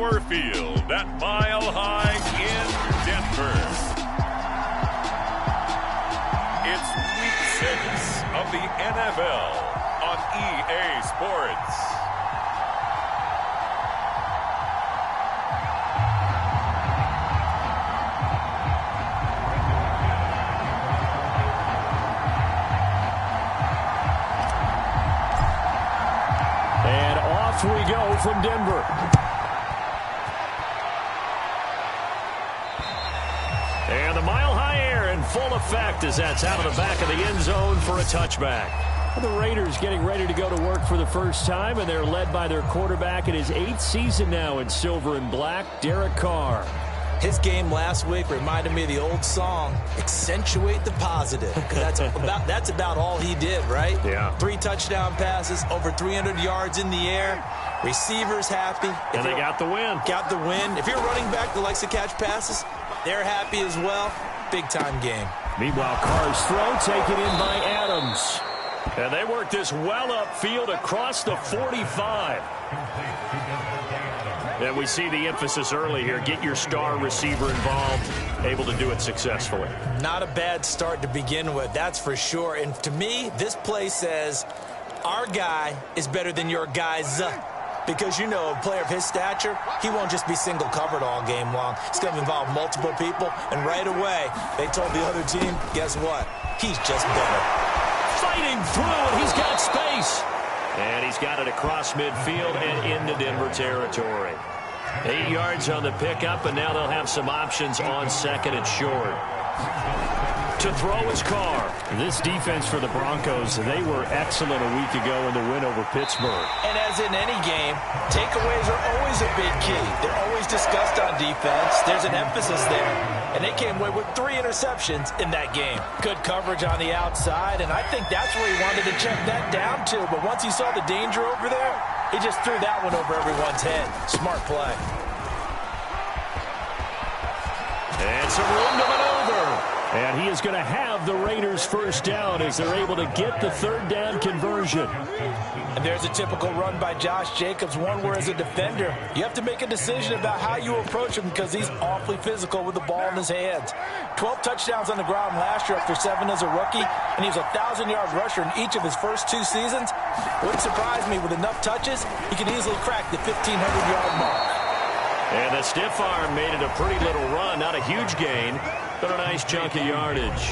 Power Field at Mile High in Denver. It's Week 6 of the NFL on EA Sports. And off we go from Denver. And the Mile High air in full effect as that's out of the back of the end zone for a touchback. The Raiders getting ready to go to work for the first time, and they're led by their quarterback in his 8th season now in silver and black, Derek Carr. His game last week reminded me of the old song, Accentuate the Positive. Because that's about all he did, right? Yeah. 3 touchdown passes, over 300 yards in the air. Receivers happy. And they got the win. Got the win. If you're a running back that likes to catch passes, they're happy as well. Big-time game. Meanwhile, Carr's throw taken in by Adams. And they work this well upfield across the 45. And we see the emphasis early here. Get your star receiver involved. Able to do it successfully. Not a bad start to begin with, that's for sure. And to me, this play says our guy is better than your guys. Because, you know, a player of his stature, he won't just be single covered all game long. It's going to involve multiple people. And right away, they told the other team, guess what? He's just better. Fighting through, and he's got space. And he's got it across midfield and into Denver territory. 8 yards on the pickup, and now they'll have some options on second and short. To throw is Carr. This defense for the Broncos, they were excellent a week ago in the win over Pittsburgh. And as in any game, takeaways are always a big key. They're always discussed on defense. There's an emphasis there. And they came away with 3 interceptions in that game. Good coverage on the outside, and I think that's where he wanted to check that down to. But once he saw the danger over there, he just threw that one over everyone's head. Smart play. And some room to maneuver. And he is going to have the Raiders first down as they're able to get the third down conversion. And there's a typical run by Josh Jacobs, one where as a defender, you have to make a decision about how you approach him because he's awfully physical with the ball in his hands. 12 touchdowns on the ground last year after 7 as a rookie, and he was a 1,000-yard rusher in each of his first 2 seasons. Wouldn't surprise me with enough touches, he could easily crack the 1,500-yard mark. And the stiff arm made it a pretty little run, not a huge gain, but a nice chunk of yardage.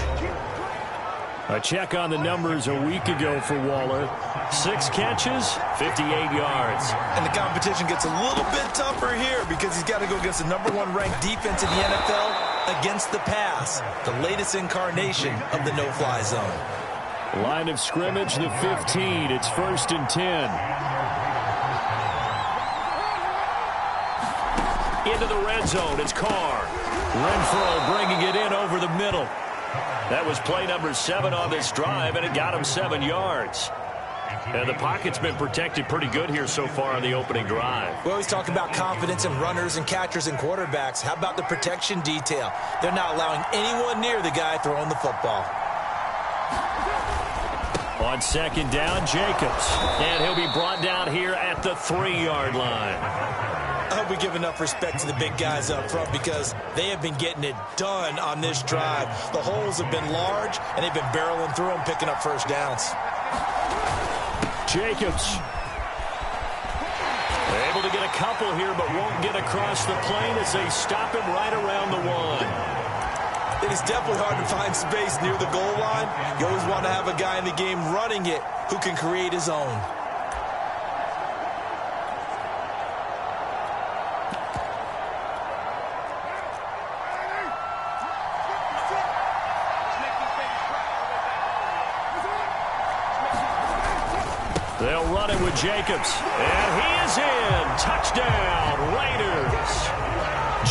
A check on the numbers a week ago for Waller. 6 catches, 58 yards. And the competition gets a little bit tougher here because he's got to go against the #1 ranked defense in the NFL against the pass, the latest incarnation of the no-fly zone. Line of scrimmage, the 15. It's 1st and 10. Into the red zone, it's Carr. Renfro bringing it in over the middle. That was play number 7 on this drive, and it got him 7 yards. And the pocket's been protected pretty good here so far on the opening drive. We always talk about confidence in runners and catchers and quarterbacks. How about the protection detail? They're not allowing anyone near the guy throwing the football. On 2nd down, Jacobs. And he'll be brought down here at the 3-yard line. I hope we give enough respect to the big guys up front because they have been getting it done on this drive. The holes have been large, and they've been barreling through them, picking up first downs. Jacobs. Able to get a couple here, but won't get across the plane as they stop him right around the 1. It is definitely hard to find space near the goal line. You always want to have a guy in the game running it who can create his own. They'll run it with Jacobs. And he is in. Touchdown, Raiders.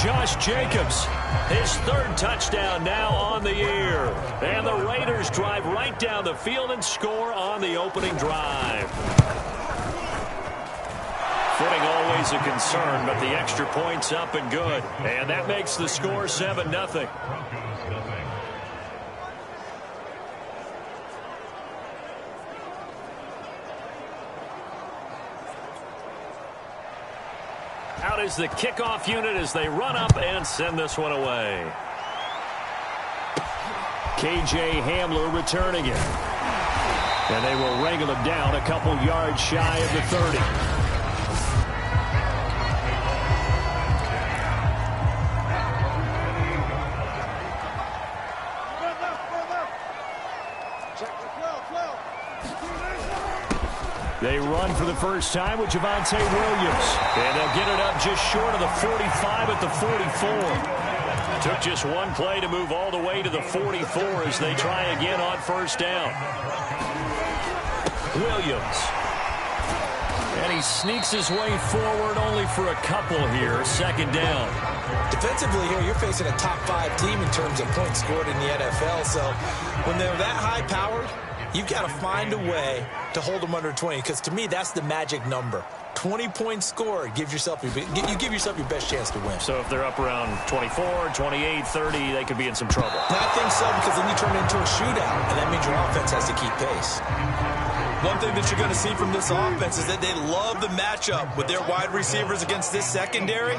Josh Jacobs, his 3rd touchdown now on the year. And the Raiders drive right down the field and score on the opening drive. Footing always a concern, but the extra point's up and good. And that makes the score 7-0. out is the kickoff unit as they run up and send this one away. K.J. Hamler returning it. And they will wrangle him down a couple yards shy of the 30. They run for the first time with Javonte Williams. And they'll get it up just short of the 45 at the 44. Took just one play to move all the way to the 44 as they try again on first down. Williams. And he sneaks his way forward only for a couple here. Second down. Defensively here, you're facing a top 5 team in terms of points scored in the NFL. So when they're that high-powered, you've got to find a way to hold them under 20, because to me, that's the magic number. 20 points scored, you give yourself your best chance to win. So if they're up around 24, 28, 30, they could be in some trouble. No, I think so, because then you turn it into a shootout, and that means your offense has to keep pace. One thing that you're going to see from this offense is that they love the matchup with their wide receivers against this secondary.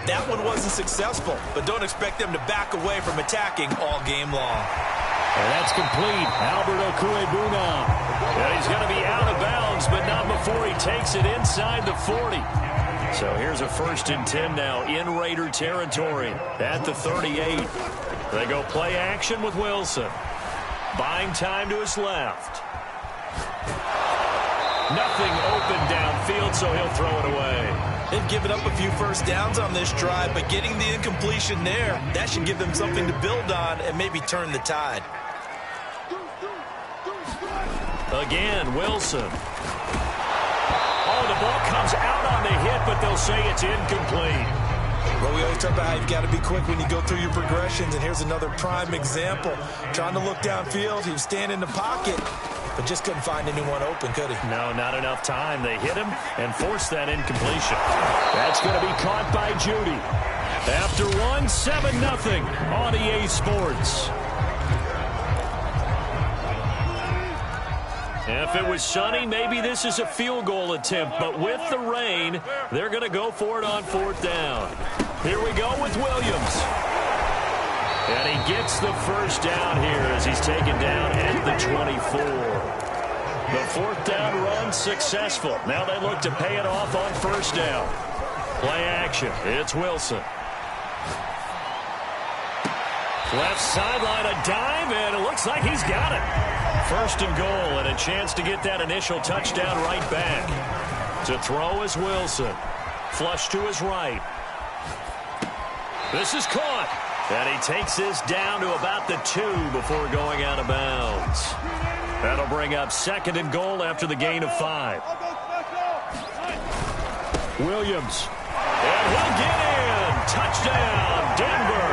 That one wasn't successful, but don't expect them to back away from attacking all game long. And that's complete. Albert Okwuegbunam. And he's going to be out of bounds, but not before he takes it inside the 40. So here's a 1st and 10 now in Raider territory at the 38. They go play action with Wilson. Buying time to his left. Nothing open downfield, so he'll throw it away. They've given up a few first downs on this drive, but getting the incompletion there, that should give them something to build on and maybe turn the tide. Again, Wilson. Oh, the ball comes out on the hit, but they'll say it's incomplete. Well, we always talk about how you've got to be quick when you go through your progressions, and here's another prime example. Trying to look downfield, he was standing in the pocket, but just couldn't find anyone open, could he? No, not enough time. They hit him and forced that incompletion. That's going to be caught by Judy. After one, 7-0 on EA Sports. If it was sunny, maybe this is a field goal attempt, but with the rain, they're going to go for it on 4th down. Here we go with Williams. And he gets the first down here as he's taken down at the 24. The 4th down run successful. Now they look to pay it off on 1st down. Play action. It's Wilson. Left sideline, a dive, and it looks like he's got it. 1st and goal, and a chance to get that initial touchdown right back. To throw is Wilson. Flush to his right. This is caught. And he takes this down to about the 2 before going out of bounds. That'll bring up 2nd and goal after the gain of 5. Williams. And he'll get in. Touchdown, Denver.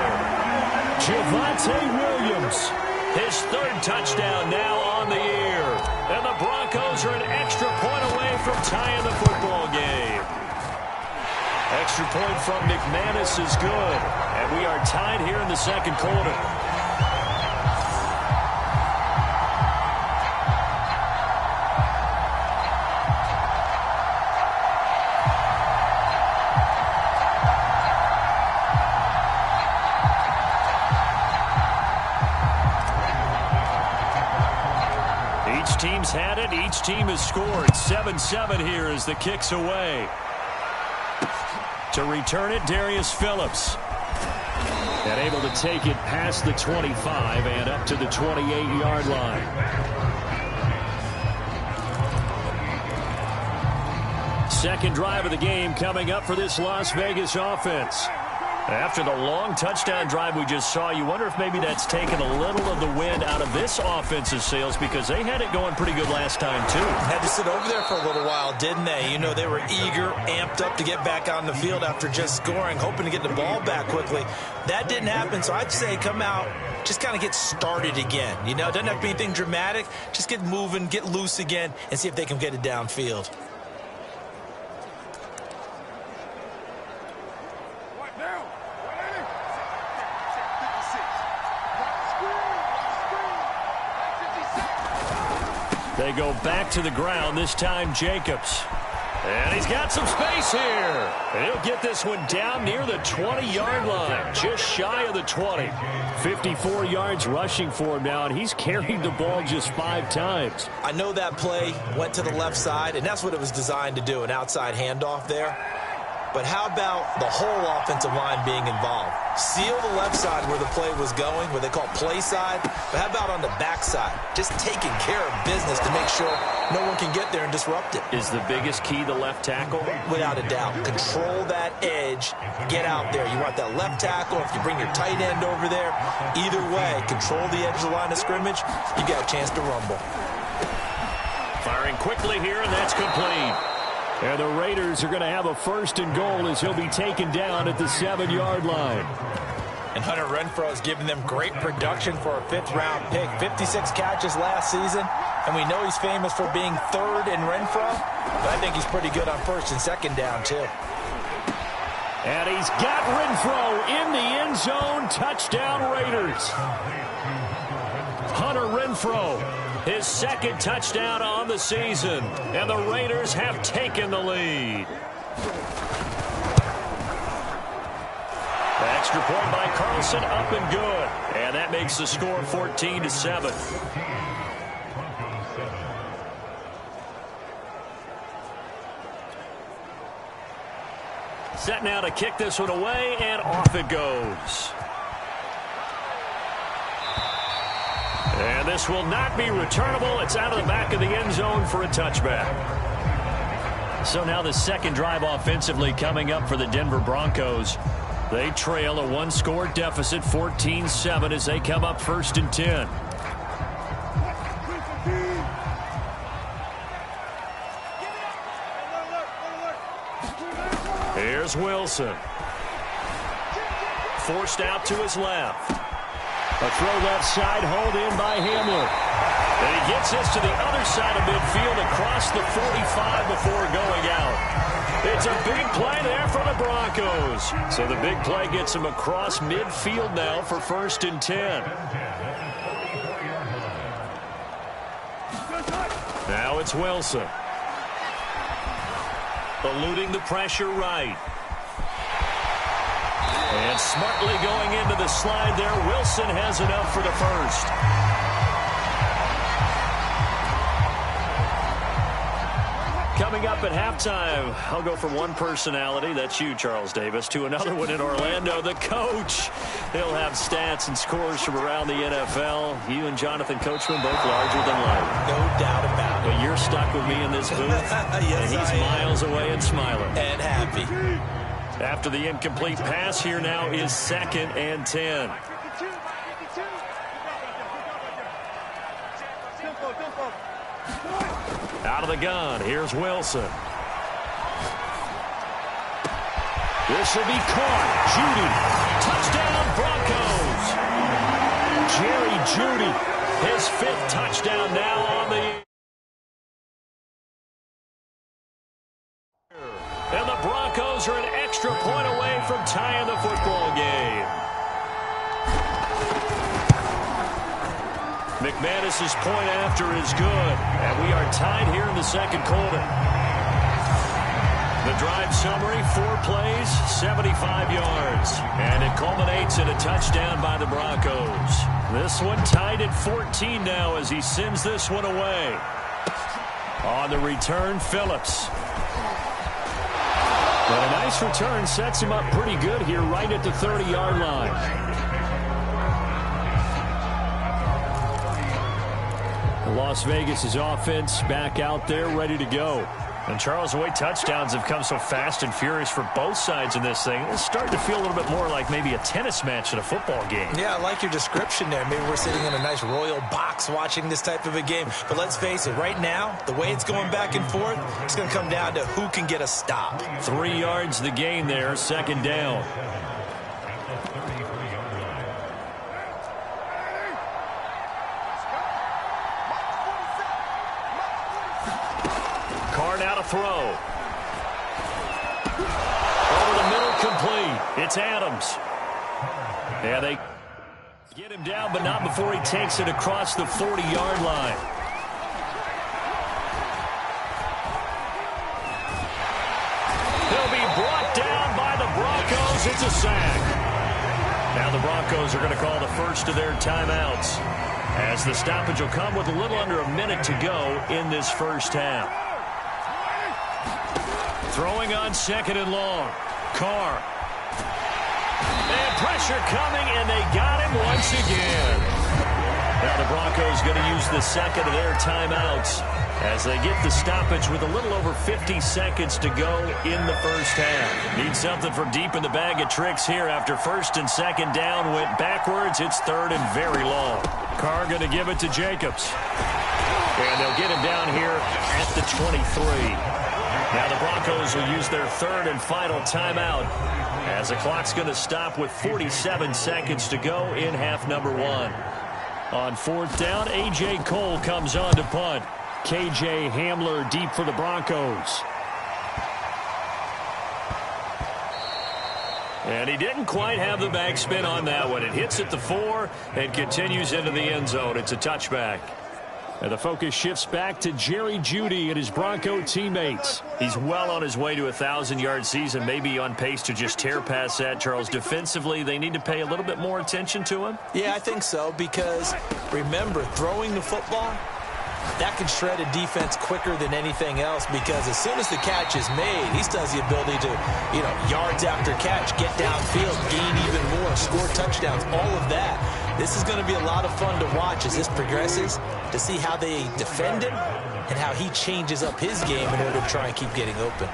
Javonte Williams. His 3rd touchdown now on the year. And the Broncos are an extra point away from tying the football game. Extra point from McManus is good. And we are tied here in the 2nd quarter. Each team's had it. Each team has scored. 7-7 here as the kick's away. To return it, Darius Phillips. And able to take it past the 25 and up to the 28-yard line. Second drive of the game coming up for this Las Vegas offense. After the long touchdown drive we just saw, you wonder if maybe that's taken a little of the wind out of this offense's sails, because they had it going pretty good last time, too. Had to sit over there for a little while, didn't they? You know, they were eager, amped up to get back on the field after just scoring, hoping to get the ball back quickly. That didn't happen, so I'd say come out, just kind of get started again. You know, it doesn't have to be anything dramatic. Just get moving, get loose again, and see if they can get it downfield. They go back to the ground, this time Jacobs. And he's got some space here. And he'll get this one down near the 20-yard line, just shy of the 20. 54 yards rushing for him now, and he's carried the ball just 5 times. I know that play went to the left side, and that's what it was designed to do, an outside handoff there. But how about the whole offensive line being involved? Seal the left side where the play was going, what they call play side. But how about on the back side? Just taking care of business to make sure no one can get there and disrupt it. Is the biggest key the left tackle? Without a doubt. Control that edge. Get out there. You want that left tackle. If you bring your tight end over there, either way, control the edge of the line of scrimmage, you got a chance to rumble. Firing quickly here, and that's complete. And the Raiders are going to have a 1st and goal as he'll be taken down at the 7-yard line. And Hunter Renfrow has given them great production for a 5th-round pick. 56 catches last season. And we know he's famous for being 3rd in Renfrow. But I think he's pretty good on 1st and 2nd down, too. And he's got Renfrow in the end zone. Touchdown, Raiders. Hunter Renfrow, his 2nd touchdown on the season. And the Raiders have taken the lead. The extra point by Carlson, up and good. And that makes the score 14-7. Set now to kick this one away, and off it goes. And this will not be returnable. It's out of the back of the end zone for a touchback. So now the 2nd drive offensively coming up for the Denver Broncos. They trail a 1-score deficit, 14-7, as they come up 1st and 10. Here's Wilson. Forced out to his left. A throw left side, hauled in by Hamler. And he gets this to the other side of midfield across the 45 before going out. It's a big play there for the Broncos. So the big play gets him across midfield now for 1st and 10. Now it's Wilson. Eluding the pressure right. And smartly going into the slide there. Wilson has enough for the 1st. Coming up at halftime, I'll go from one personality, that's you, Charles Davis, to another one in Orlando, the coach. He'll have stats and scores from around the NFL. You and Jonathan Coachman both larger than life. No doubt about it. But you're stuck with me in this booth, yes, and he's miles away and smiling. And happy. After the incomplete pass, here now is 2nd and 10. Out of the gun, here's Wilson. This will be caught. Jeudy. Touchdown, Broncos. Jerry Jeudy, his 5th touchdown now on the... And the Broncos are an extra point away from tying the football game. McManus's point after is good, and we are tied here in the 2nd quarter. The drive summary, 4 plays, 75 yards, and it culminates in a touchdown by the Broncos. This one tied at 14 now as he sends this one away. On the return, Phillips. But a nice return sets him up pretty good here right at the 30-yard line. Las Vegas' offense back out there ready to go. And Charles, the way touchdowns have come so fast and furious for both sides in this thing, it's starting to feel a little bit more like maybe a tennis match in a football game. Yeah, I like your description there. Maybe we're sitting in a nice royal box watching this type of a game. But let's face it, right now, the way it's going back and forth, it's going to come down to who can get a stop. 3 yards the gain there, 2nd down. Now to throw. Over the middle, complete. It's Adams. Yeah, they get him down, but not before he takes it across the 40-yard line. falls. It's a sack. Now the Broncos are going to call the first of their timeouts, as the stoppage will come with a little under a minute to go in this first half. Throwing on second and long. Carr. And pressure coming, and they got him once again. Now the Broncos going to use the second of their timeouts as they get the stoppage with a little over 50 seconds to go in the first half. Need something from deep in the bag of tricks here after first and second down went backwards. It's third and very long. Carr going to give it to Jacobs. And they'll get him down here at the 23. Now the Broncos will use their third and final timeout as the clock's going to stop with 47 seconds to go in half number one. On fourth down, A.J. Cole comes on to punt. K.J. Hamler deep for the Broncos. And he didn't quite have the backspin on that one. It hits at the 4 and continues into the end zone. It's a touchback. And the focus shifts back to Jerry Jeudy and his Bronco teammates. He's well on his way to a 1,000-yard season, maybe on pace to just tear past that, Charles. Defensively, they need to pay a little bit more attention to him? Yeah, I think so, because remember, throwing the football, that can shred a defense quicker than anything else, because as soon as the catch is made, he still has the ability to, yards after catch, get downfield, gain even more, score touchdowns, all of that. This is going to be a lot of fun to watch as this progresses, to see how they defend him and how he changes up his game in order to try and keep getting open.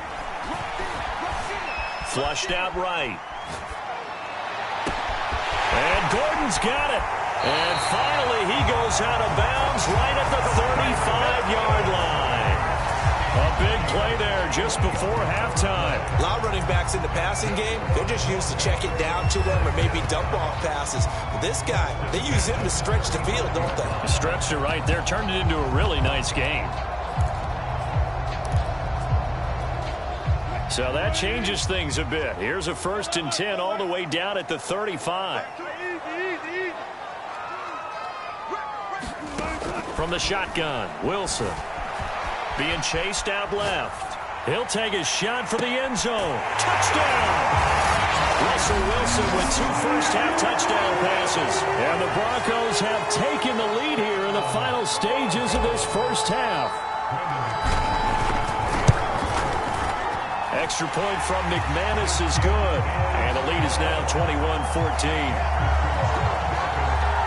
Flushed out right. And Gordon's got it. And finally, he goes out of bounds right at the 35-yard line. A big play there just before halftime. A lot of running backs in the passing game, they're just used to check it down to them or maybe dump off passes. But this guy, they use him to stretch the field, don't they? Stretched it right there, turned it into a really nice game. So that changes things a bit. Here's a 1st and 10 all the way down at the 35. From the shotgun, Wilson. Being chased out left. He'll take a shot for the end zone. Touchdown! Russell Wilson with 2 first-half touchdown passes. And the Broncos have taken the lead here in the final stages of this first half. Extra point from McManus is good. And the lead is now 21-14.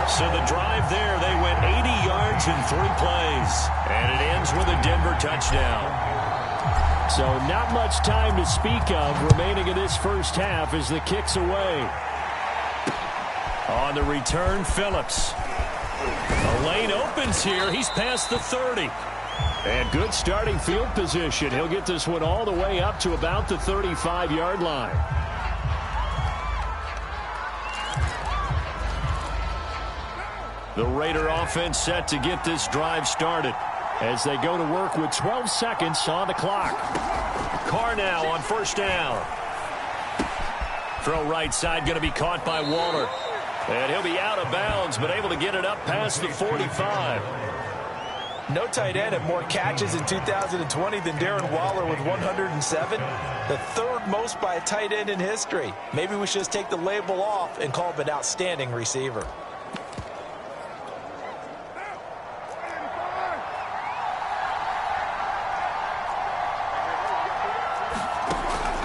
So the drive there, they went 80 yards in 3 plays. And it ends with a Denver touchdown. So not much time to speak of remaining in this first half as the kick's away. On the return, Phillips. The lane opens here. He's past the 30. And good starting field position. He'll get this one all the way up to about the 35-yard line. The Raider offense set to get this drive started as they go to work with 12 seconds on the clock. Carr now on first down. Throw right side going to be caught by Waller. And he'll be out of bounds, but able to get it up past the 45. No tight end had more catches in 2020 than Darren Waller with 107. The 3rd most by a tight end in history. Maybe we should just take the label off and call him an outstanding receiver.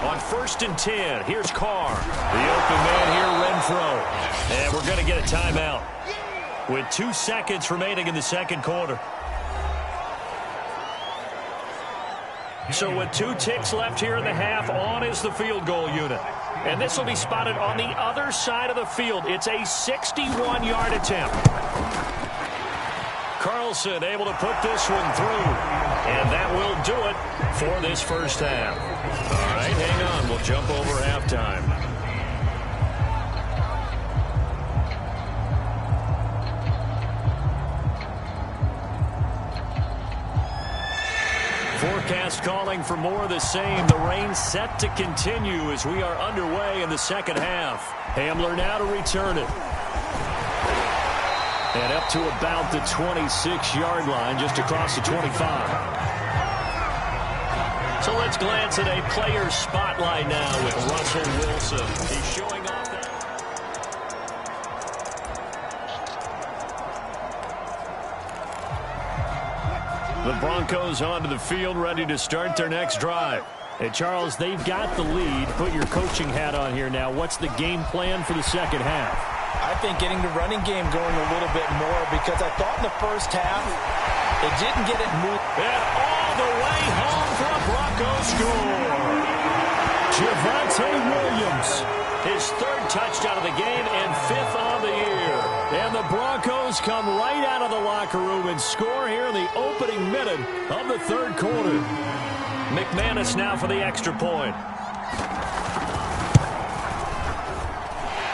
On 1st and 10, here's Carr. The open man here, Renfro. And we're going to get a timeout with 2 seconds remaining in the second quarter. So with 2 ticks left here in the half, on is the field goal unit. And this will be spotted on the other side of the field. It's a 61-yard attempt. Carlson able to put this one through. And that will do it for this first half. All right, hang on. We'll jump over halftime. Forecast calling for more of the same. The rain set to continue as we are underway in the second half. Hamler now to return it. And up to about the 26-yard line, just across the 25. So let's glance at a player's spotlight now with Russell Wilson. He's showing off that. The Broncos onto the field, ready to start their next drive. Hey, Charles, they've got the lead. Put your coaching hat on here now. What's the game plan for the second half? I think getting the running game going a little bit more, because I thought in the first half it didn't get it moved. And all the way home for a Broncos score. Javonte Williams. His third touchdown of the game and fifth on the year. And the Broncos come right out of the locker room and score here in the opening minute of the third quarter. McManus now for the extra point.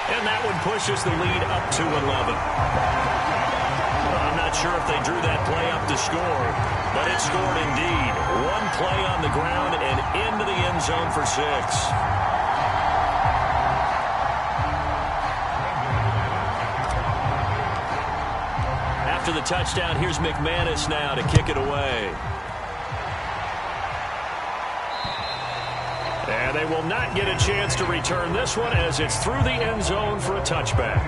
And that one pushes the lead up to 11. I'm not sure if they drew that play up to score, but it scored indeed. One play on the ground and into the end zone for 6. After the touchdown, here's McManus now to kick it away. And they will not get a chance to return this one as it's through the end zone for a touchback.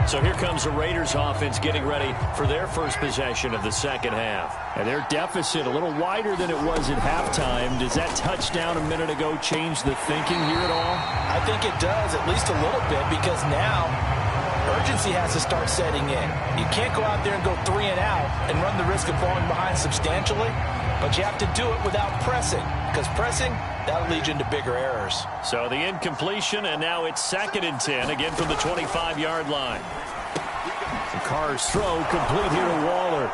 So here comes the Raiders offense getting ready for their first possession of the second half. And their deficit a little wider than it was at halftime. Does that touchdown a minute ago change the thinking here at all? I think it does, at least a little bit, because now urgency has to start setting in. You can't go out there and go 3 and out and run the risk of falling behind substantially, but you have to do it without pressing, because pressing, that'll lead you into bigger errors. So the incompletion, and now it's 2nd and 10, again from the 25-yard line. The Carr's throw complete here to Waller.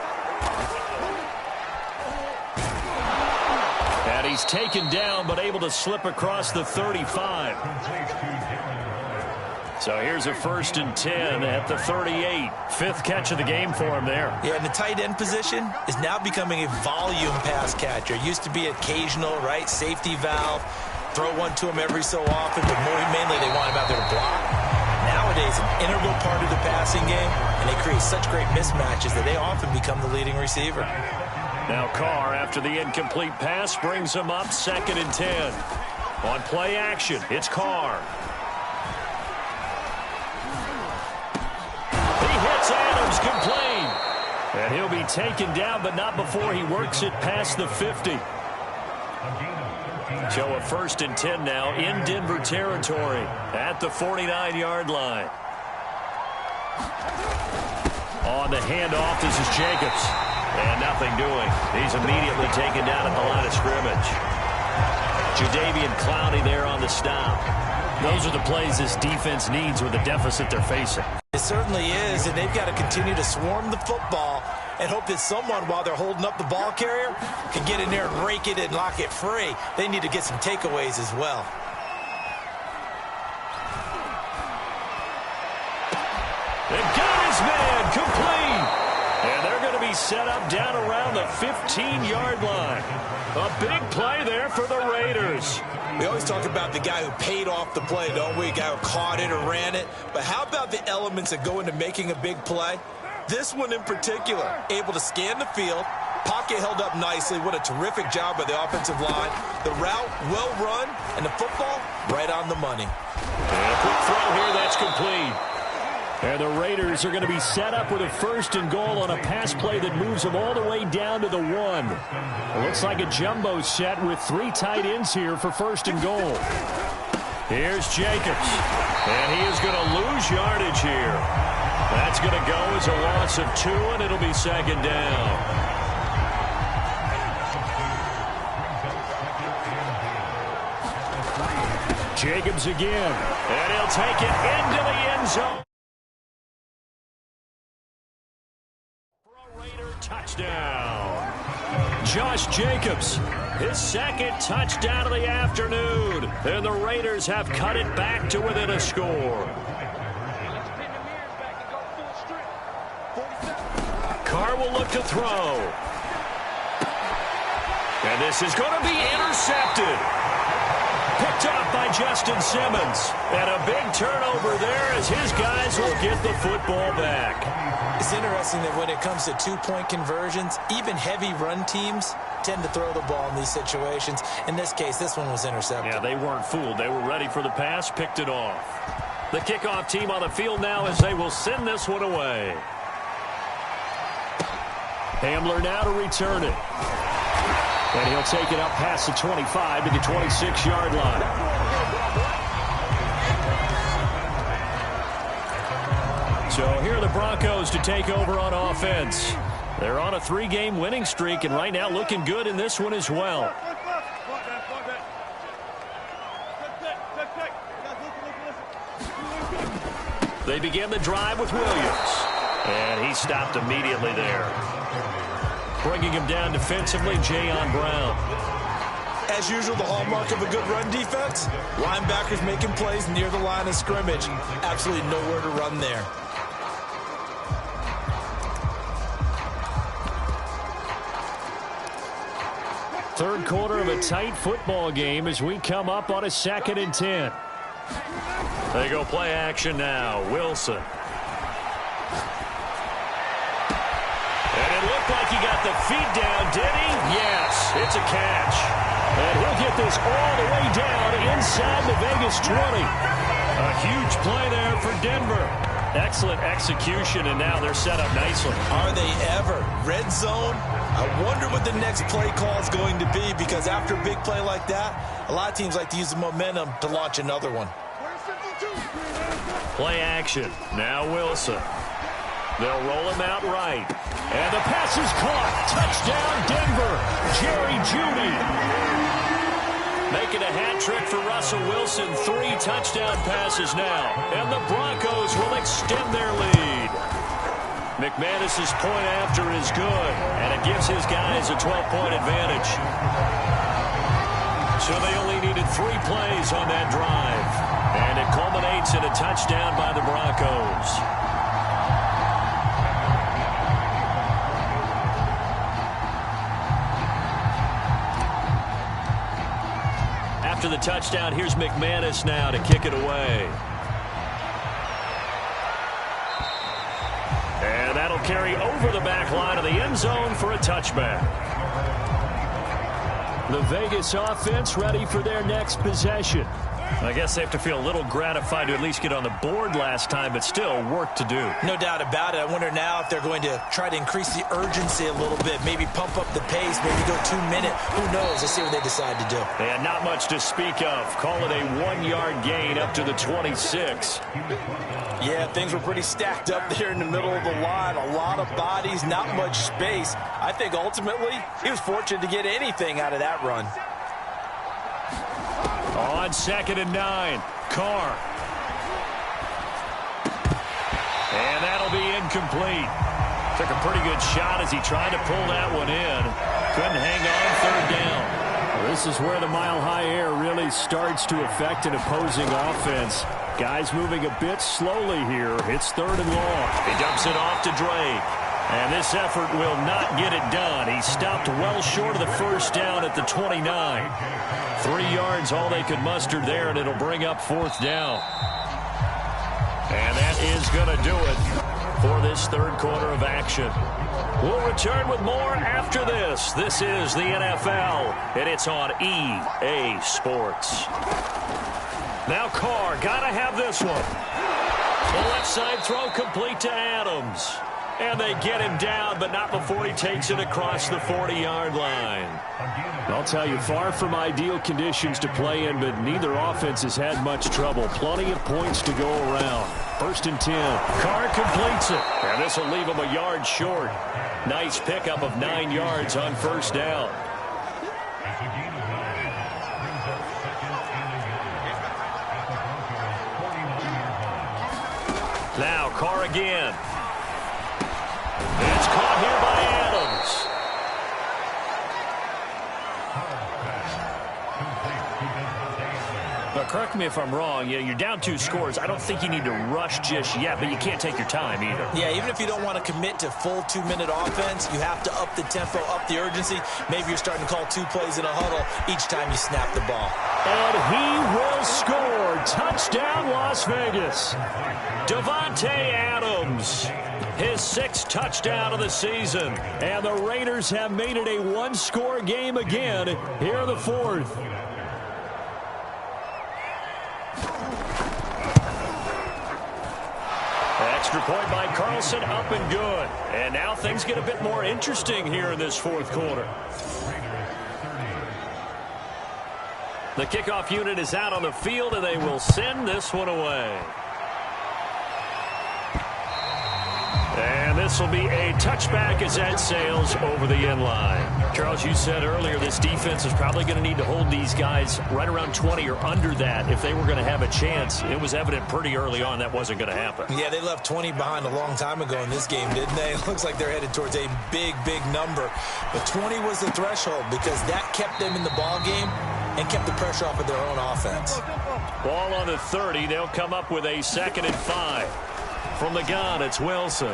And he's taken down, but able to slip across the 35. So here's a 1st and 10 at the 38. 5th catch of the game for him there. Yeah, and the tight end position is now becoming a volume pass catcher. Used to be occasional, right? Safety valve. Throw one to him every so often, but more mainly they want him out there to block. Nowadays, an integral part of the passing game, and they create such great mismatches that they often become the leading receiver. Now Carr, after the incomplete pass, brings him up 2nd and 10. On play action, it's Carr. Adams complete. And he'll be taken down, but not before he works it past the 50. So a 1st and 10 now in Denver territory at the 49-yard line. On the handoff, this is Jacobs. And nothing doing. He's immediately taken down at the line of scrimmage. Jadeveon Clowney there on the stop. Those are the plays this defense needs with the deficit they're facing. It certainly is, and they've got to continue to swarm the football and hope that someone, while they're holding up the ball carrier, can get in there and rake it and lock it free. They need to get some takeaways as well. They've got his man complete. And they're going to be set up down around the 15-yard line. A big play there for the Raiders. We always talk about the guy who paid off the play, don't we? A guy who caught it or ran it. But how about the elements that go into making a big play? This one in particular, able to scan the field, pocket held up nicely. What a terrific job by the offensive line. The route, well run, and the football, right on the money. And a quick throw here, that's complete. And the Raiders are going to be set up with a 1st and goal on a pass play that moves them all the way down to the 1. It looks like a jumbo set with 3 tight ends here for 1st and goal. Here's Jacobs. And he is going to lose yardage here. That's going to go as a loss of 2, and it'll be 2nd down. Jacobs again. And he'll take it into the end zone. Touchdown. Josh Jacobs, his 2nd touchdown of the afternoon. And the Raiders have cut it back to within a score. Carr will look to throw. And this is going to be intercepted. picked off by Justin Simmons. And a big turnover there as his guys will get the football back. It's interesting that when it comes to two-point conversions, even heavy run teams tend to throw the ball in these situations. In this case, this one was intercepted. Yeah, they weren't fooled. They were ready for the pass, picked it off. The kickoff team on the field now as they will send this one away. Hamler now to return it. And he'll take it up past the 25 to the 26-yard line. So here are the Broncos to take over on offense. They're on a 3-game winning streak, and right now looking good in this one as well. They begin the drive with Williams. And he stopped immediately there. Bringing him down defensively, Jayon Brown. As usual, the hallmark of a good run defense, linebackers making plays near the line of scrimmage. Absolutely nowhere to run there. Third quarter of a tight football game as we come up on a 2nd and 10. They go play action now. Wilson. And it looked like he got the feet down, did he? Yes, it's a catch. And he'll get this all the way down inside the Vegas 20. A huge play there for Denver. Excellent execution, and now they're set up nicely. Are they ever? Red zone? I wonder what the next play call is going to be, because after a big play like that, a lot of teams like to use the momentum to launch another one. Play action. Now Wilson. They'll roll him out right. And the pass is caught. Touchdown, Denver. Jerry Jeudy. Making a hat trick for Russell Wilson. 3 touchdown passes now. And the Broncos will extend their lead. McManus's point after is good. And it gives his guys a 12-point advantage. So they only needed 3 plays on that drive. And it culminates in a touchdown by the Broncos. After the touchdown, here's McManus now to kick it away. And that'll carry over the back line of the end zone for a touchback. The Vegas offense ready for their next possession. I guess they have to feel a little gratified to at least get on the board last time, but still work to do. No doubt about it. I wonder now if they're going to try to increase the urgency a little bit, maybe pump up the pace, maybe go 2 minute. Who knows? Let's see what they decide to do. And not much to speak of. Call it a 1-yard gain up to the 26. Yeah, things were pretty stacked up there in the middle of the line. A lot of bodies, not much space. I think ultimately he was fortunate to get anything out of that run. On 2nd and 9, Carr. And that'll be incomplete. Took a pretty good shot as he tried to pull that one in. Couldn't hang on 3rd down. Well, this is where the mile-high air really starts to affect an opposing offense. Guys moving a bit slowly here. It's 3rd and long. He dumps it off to Drake. And this effort will not get it done. He stopped well short of the 1st down at the 29. 3 yards, all they could muster there, and it'll bring up 4th down. And that is going to do it for this 3rd quarter of action. We'll return with more after this. This is the NFL, and it's on EA Sports. Now Carr, got to have this one. The left side throw complete to Adams. And they get him down, but not before he takes it across the 40-yard line. I'll tell you, far from ideal conditions to play in, but neither offense has had much trouble. Plenty of points to go around. 1st and 10. Carr completes it. And this will leave him a yard short. Nice pickup of 9 yards on 1st down. Now Carr again. It's caught here by Adams. correct me if I'm wrong, you're down 2 scores. I don't think you need to rush just yet, but you can't take your time either. Yeah, even if you don't want to commit to full 2-minute offense, you have to up the tempo, up the urgency. Maybe you're starting to call 2 plays in a huddle each time you snap the ball. And he will score. Touchdown, Las Vegas. Davante Adams, his 6th touchdown of the season. And the Raiders have made it a 1-score game again here in the 4th. Extra point by Carlson, up and good. And now things get a bit more interesting here in this 4th quarter. The kickoff unit is out on the field, and they will send this one away. And this will be a touchback as that sails over the end line. Charles, you said earlier this defense is probably going to need to hold these guys right around 20 or under that if they were going to have a chance. It was evident pretty early on that wasn't going to happen. Yeah, they left 20 behind a long time ago in this game, didn't they? It looks like they're headed towards a big, big number. But 20 was the threshold because that kept them in the ball game and kept the pressure off of their own offense. Ball on the 30. They'll come up with a 2nd and 5. From the gun, it's Wilson.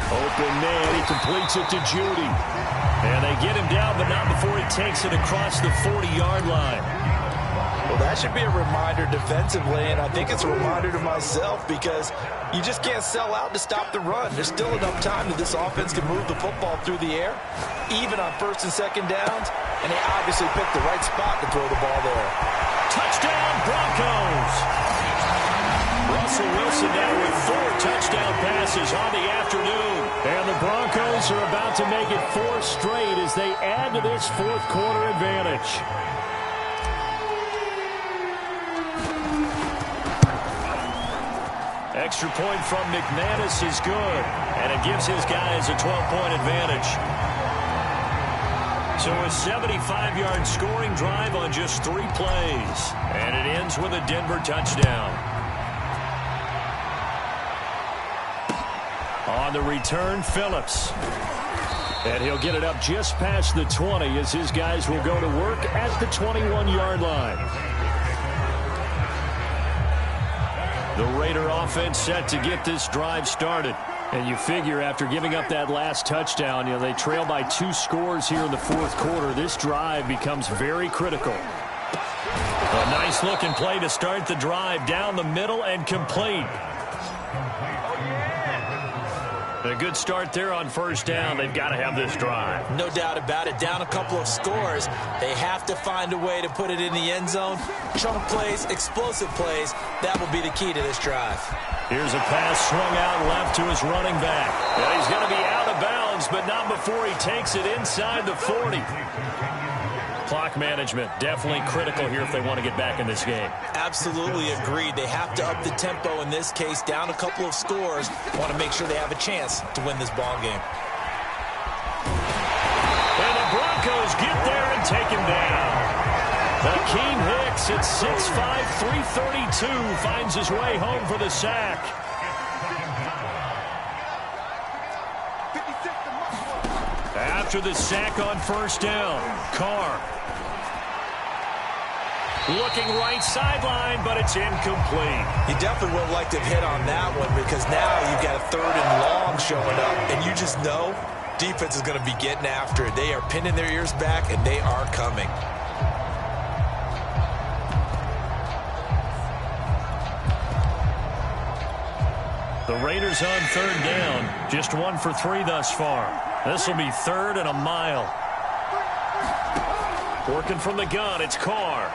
Open man, he completes it to Judy. And they get him down, but not before he takes it across the 40-yard line. Well, that should be a reminder defensively, and I think it's a reminder to myself because you just can't sell out to stop the run. There's still enough time that this offense can move the football through the air, even on 1st and 2nd downs, and they obviously picked the right spot to throw the ball there. Touchdown, Broncos! Russell Wilson now with 4 touchdown passes on the afternoon. And the Broncos are about to make it 4 straight as they add to this 4th quarter advantage. Extra point from McManus is good, and it gives his guys a 12-point advantage. So a 75-yard scoring drive on just 3 plays, and it ends with a Denver touchdown. On the return, Phillips. And he'll get it up just past the 20 as his guys will go to work at the 21-yard line. The Raider offense set to get this drive started. And you figure after giving up that last touchdown, they trail by 2 scores here in the 4th quarter. This drive becomes very critical. A nice-looking play to start the drive down the middle and complete. A good start there on 1st down. They've got to have this drive. No doubt about it. Down a couple of scores. They have to find a way to put it in the end zone. Chunk plays, explosive plays. That will be the key to this drive. Here's a pass swung out left to his running back. And he's going to be out of bounds, but not before he takes it inside the 40. Clock management definitely critical here if they want to get back in this game. Absolutely agreed. They have to up the tempo in this case, down a couple of scores. Want to make sure they have a chance to win this ball game. And the Broncos get there and take him down. Akeem Hicks at 6'5", 332 finds his way home for the sack. After the sack on 1st down, Carr. Looking right sideline, but it's incomplete. You definitely would have liked to have hit on that one because now you've got a 3rd and long showing up, and you just know defense is going to be getting after it. They are pinning their ears back, and they are coming. The Raiders on 3rd down, just 1 for 3 thus far. This will be 3rd and a mile. Working from the gun, it's Carr.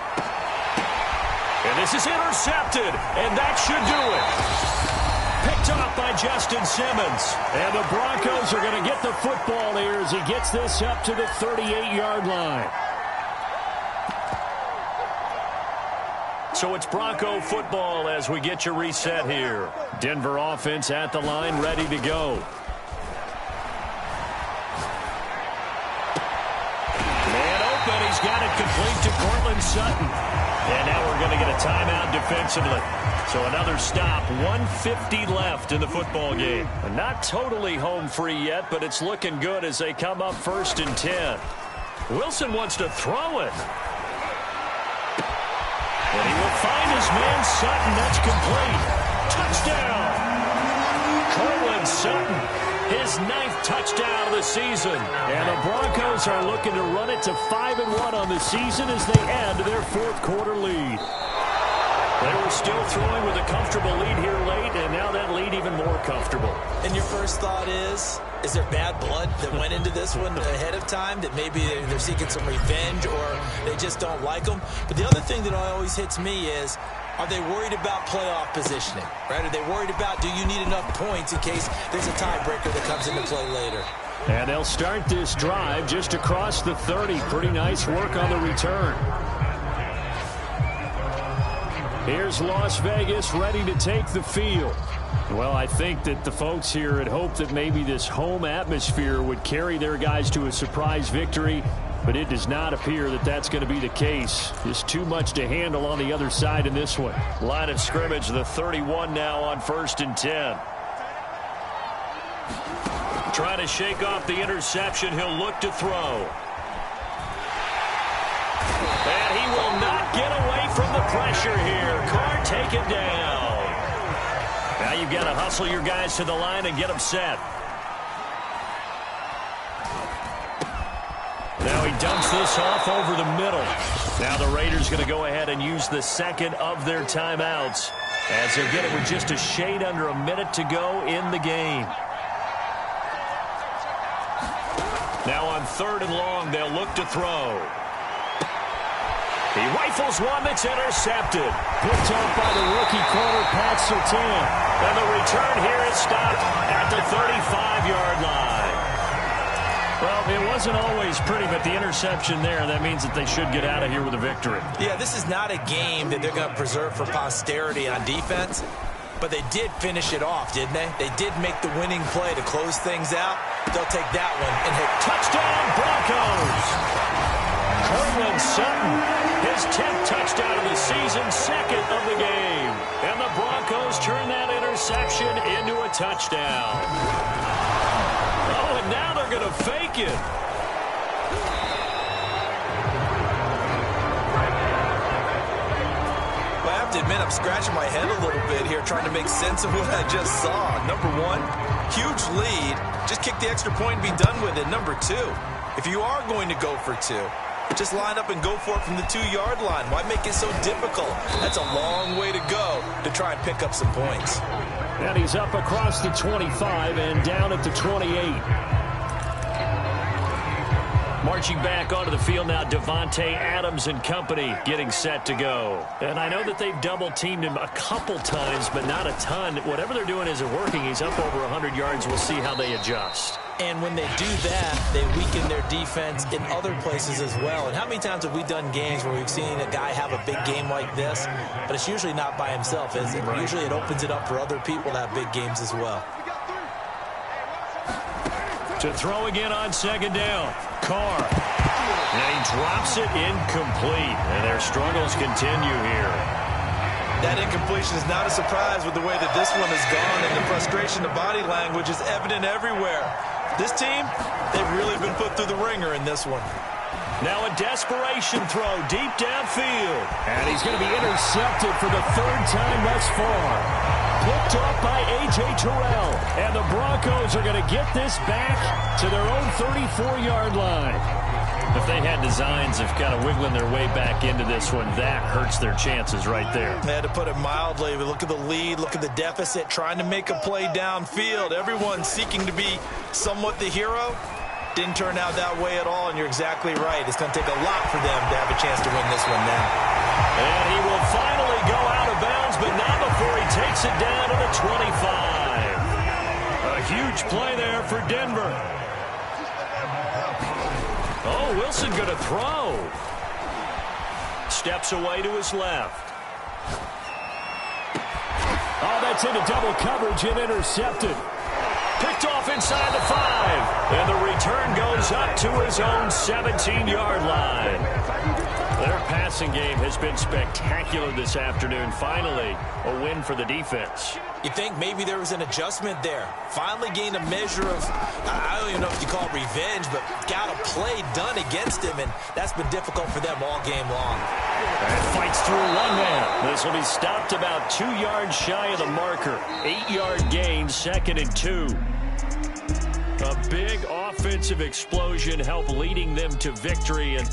And this is intercepted, and that should do it. Picked up by Justin Simmons. And the Broncos are going to get the football here as he gets this up to the 38-yard line. So it's Bronco football as we get you reset here. Denver offense at the line, ready to go. Man open, he's got it complete to Cortland Sutton. And now we're going to get a timeout defensively. So another stop, 1:50 left in the football game. Not totally home free yet, but it's looking good as they come up 1st and 10. Wilson wants to throw it. And he will find his man Sutton. That's complete. Touchdown. Cortland Sutton, his 9th touchdown of the season. And the Broncos are looking to run it to 5-1 on the season as they add to their 4th quarter lead. They were still throwing with a comfortable lead here late, and now that lead even more comfortable. And your first thought is there bad blood that went into this one ahead of time, that maybe they're seeking some revenge or they just don't like them? But the other thing that always hits me is, are they worried about playoff positioning? Right? Are they worried about, do you need enough points in case there's a tiebreaker that comes into play later? And they'll start this drive just across the 30. Pretty nice work on the return. Here's Las Vegas ready to take the field. Well, I think that the folks here had hoped that maybe this home atmosphere would carry their guys to a surprise victory, but it does not appear that that's going to be the case. Just too much to handle on the other side in this one. Line of scrimmage, the 31 now on 1st and 10. Trying to shake off the interception. He'll look to throw. And he will not get away from the pressure here. Carr taken down. Now you've got to hustle your guys to the line and get them set. Now he dumps this off over the middle. Now the Raiders going to go ahead and use the 2nd of their timeouts as they'll get it with just a shade under a minute to go in the game. Now on 3rd and long, they'll look to throw. He rifles one that's intercepted. Picked off by the rookie corner, Pat Surtain. And the return here is stopped at the 35-yard line. Well, it wasn't always pretty, but the interception there, that means that they should get out of here with a victory. Yeah, this is not a game that they're going to preserve for posterity on defense, but they did finish it off, didn't they? They did make the winning play to close things out. They'll take that one and hit. Touchdown, Broncos! Cortland Sutton, his 10th touchdown of the season, 2nd of the game. And the Broncos turn that interception into a touchdown. Oh, and now they're going to fake it. Well, I have to admit, I'm scratching my head a little bit here trying to make sense of what I just saw. Number one, huge lead. Just kick the extra point and be done with it. Number two, if you are going to go for 2, just line up and go for it from the 2-yard line. Why make it so difficult? That's a long way to go to try and pick up some points. And he's up across the 25 and down at the 28. Marching back onto the field now, Devontae Adams and company getting set to go. And I know that they've double-teamed him a couple times, but not a ton. Whatever they're doing isn't working. He's up over 100 yards. We'll see how they adjust. And when they do that, they weaken their defense in other places as well. And how many times have we done games where we've seen a guy have a big game like this, but it's usually not by himself, is it? Right. Usually it opens it up for other people to have big games as well. To throw again on 2nd down. Carr. And he drops it incomplete. And their struggles continue here. That incompletion is not a surprise with the way that this one has gone, and the frustration, the body language is evident everywhere. This team, they've really been put through the ringer in this one. Now a desperation throw deep downfield. And he's going to be intercepted for the 3rd time thus far. Picked off by A.J. Terrell. And the Broncos are going to get this back to their own 34-yard line. If they had designs of kind of wiggling their way back into this one, that hurts their chances right there. They had to put it mildly. But look at the lead, look at the deficit, trying to make a play downfield. Everyone seeking to be somewhat the hero. Didn't turn out that way at all, and you're exactly right. It's going to take a lot for them to have a chance to win this one now. And he will finally go out of bounds, but not before he takes it down to the 25. A huge play there for Denver. Oh, Wilson going to throw. Steps away to his left. Oh, that's into double coverage and intercepted. Picked off inside the 5. And the return goes up to his own 17-yard line. Their passing game has been spectacular this afternoon. Finally, a win for the defense. You think maybe there was an adjustment there. Finally gained a measure of, I don't even know if you call it revenge, but got a play done against him, and that's been difficult for them all game long. And fights through one man. This will be stopped about 2 yards shy of the marker. 8-yard gain, 2nd and 2. A big offensive explosion helped leading them to victory, and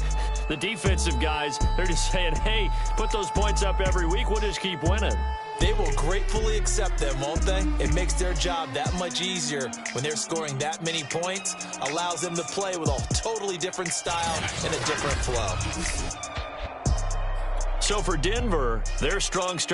the defensive guys, they're just saying, hey, put those points up every week, we'll just keep winning. They will gratefully accept them, won't they? It makes their job that much easier when they're scoring that many points. Allows them to play with a totally different style and a different flow. So for Denver, their strong start